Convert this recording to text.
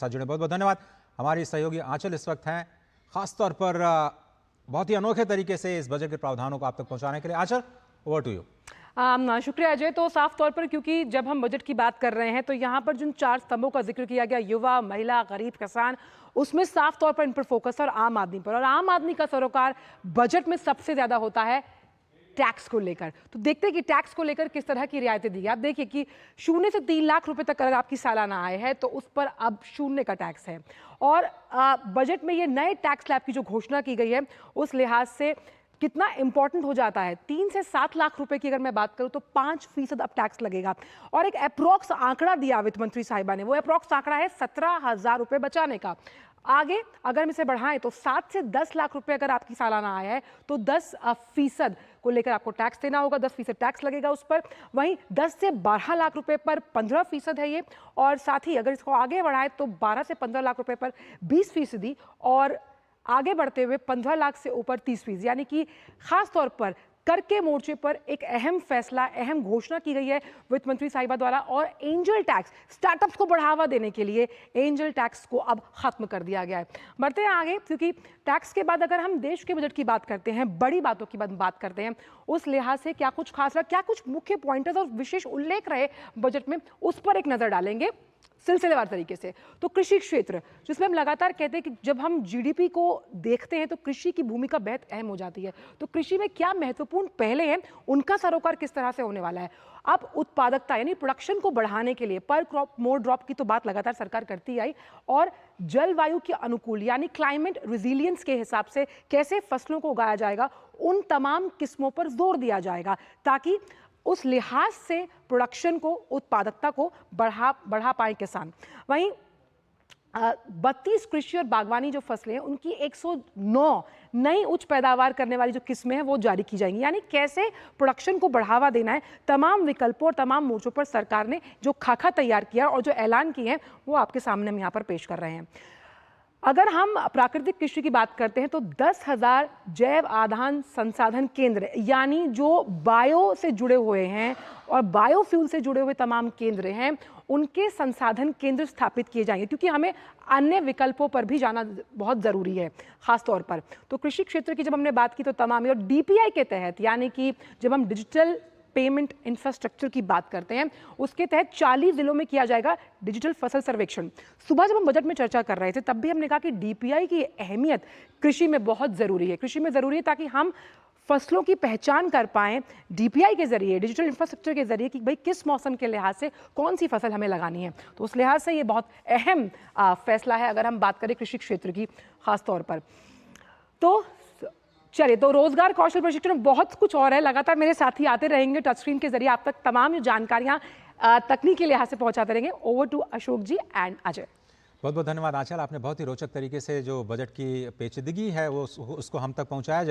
साथ जुड़े बहुत बहुत धन्यवाद। हमारी सहयोगी आंचल इस वक्त हैं खासतौर पर बहुत ही अनोखे तरीके से इस बजट के प्रावधानों को आप तक पहुंचाने के लिए। आंचल, ओवर टू यू। शुक्रिया अजय। तो साफ तौर पर क्योंकि जब हम बजट की बात कर रहे हैं तो यहाँ पर जिन 4 स्तंभों का जिक्र किया गया, युवा, महिला, गरीब, किसान, उसमें साफ तौर पर इन पर फोकस है और आम आदमी पर। और आम आदमी का सरोकार बजट में सबसे ज्यादा होता है टैक्स को लेकर। तो देखते हैं कि टैक्स को लेकर किस तरह की रियायतें दी। आप देखिए कि 0 से 3 लाख रुपए तक अगर आपकी सालाना आय है तो उस पर अब 0 का टैक्स है। और बजट में ये नए टैक्स स्लैब की जो घोषणा की गई है उस लिहाज से कितना इंपॉर्टेंट हो जाता है। 3 से 7 लाख रुपए की अगर मैं बात करूं तो 5% अब टैक्स लगेगा। और एक अप्रॉक्स आंकड़ा दिया वित्त मंत्री साहिबा ने, वो अप्रॉक्स आंकड़ा है 17,000 रुपए बचाने का। आगे अगर हम इसे बढ़ाएं तो 7 से 10 लाख रुपए अगर आपकी सालाना आय है तो 10% को लेकर आपको टैक्स देना होगा, 10% टैक्स लगेगा उस पर। वहीं 10 से 12 लाख रुपए पर 15% है ये। और साथ ही अगर इसको आगे बढ़ाएं तो 12 से 15 लाख रुपए पर 20%, और आगे बढ़ते हुए 15 लाख से ऊपर 30%। यानी कि खास तौर पर कर के मोर्चे पर एक अहम फैसला, अहम घोषणा की गई है वित्त मंत्री साहिबा द्वारा। और एंजल टैक्स, स्टार्टअप्स को बढ़ावा देने के लिए एंजल टैक्स को अब खत्म कर दिया गया है। बढ़ते हैं आगे, क्योंकि टैक्स के बाद अगर हम देश के बजट की बात करते हैं, बड़ी बातों की बात करते हैं, उस लिहाज से क्या कुछ खास रहा, क्या कुछ मुख्य पॉइंटर्स और विशेष उल्लेख रहे बजट में, उस पर एक नजर डालेंगे सिलसिलेवार तरीके से। तो कृषि क्षेत्र, जिसमें हम लगातार कहते हैं कि जब हम जीडीपी को देखते हैं तो कृषि की भूमिका बेहद अहम हो जाती है। तो कृषि में क्या महत्वपूर्ण पहले हैं, उनका सरोकार किस तरह से होने वाला है। अब उत्पादकता यानी प्रोडक्शन को बढ़ाने के लिए पर क्रॉप मोर ड्रॉप की तो बात लगातार सरकार करती आई, और जलवायु के अनुकूल यानी क्लाइमेट रिजिलियंस के हिसाब से कैसे फसलों को उगाया जाएगा, उन तमाम किस्मों पर जोर दिया जाएगा ताकि उस लिहाज से प्रोडक्शन को, उत्पादकता को बढ़ा पाए किसान। वहीं 32 कृषि और बागवानी जो फसलें हैं उनकी 109 नई उच्च पैदावार करने वाली जो किस्में हैं वो जारी की जाएंगी। यानी कैसे प्रोडक्शन को बढ़ावा देना है, तमाम विकल्पों और तमाम मोर्चों पर सरकार ने जो खाका तैयार किया और जो ऐलान किए हैं वो आपके सामने हम यहाँ पर पेश कर रहे हैं। अगर हम प्राकृतिक कृषि की बात करते हैं तो 10,000 जैव आधान संसाधन केंद्र, यानी जो बायो से जुड़े हुए हैं और बायोफ्यूल से जुड़े हुए तमाम केंद्र हैं, उनके संसाधन केंद्र स्थापित किए जाएंगे, क्योंकि हमें अन्य विकल्पों पर भी जाना बहुत ज़रूरी है खास तौर पर। तो कृषि क्षेत्र की जब हमने बात की तो तमाम, और डीपीआई के तहत यानी कि जब हम डिजिटल पेमेंट इंफ्रास्ट्रक्चर की बात करते हैं उसके तहत 40 जिलों में किया जाएगा डिजिटल फसल सर्वेक्षण। सुबह जब हम बजट में चर्चा कर रहे थे तब भी हमने कहा कि डीपीआई की अहमियत कृषि में बहुत ज़रूरी है। कृषि में ज़रूरी है ताकि हम फसलों की पहचान कर पाएं डीपीआई के जरिए, डिजिटल इंफ्रास्ट्रक्चर के जरिए, कि भाई किस मौसम के लिहाज से कौन सी फसल हमें लगानी है। तो उस लिहाज से ये बहुत अहम फैसला है अगर हम बात करें कृषि क्षेत्र की खास तौर पर। तो चलिए, तो रोजगार कौशल प्रशिक्षण बहुत कुछ और है, लगातार मेरे साथी आते रहेंगे टच स्क्रीन के जरिए आप तक तमाम जानकारियां तकनीकी लिहाज से पहुंचाते रहेंगे। Over to Ashok ji and Ajay. बहुत बहुत धन्यवाद आंचल, आपने बहुत ही रोचक तरीके से जो बजट की पेचीदगी है वो उसको हम तक पहुंचाया।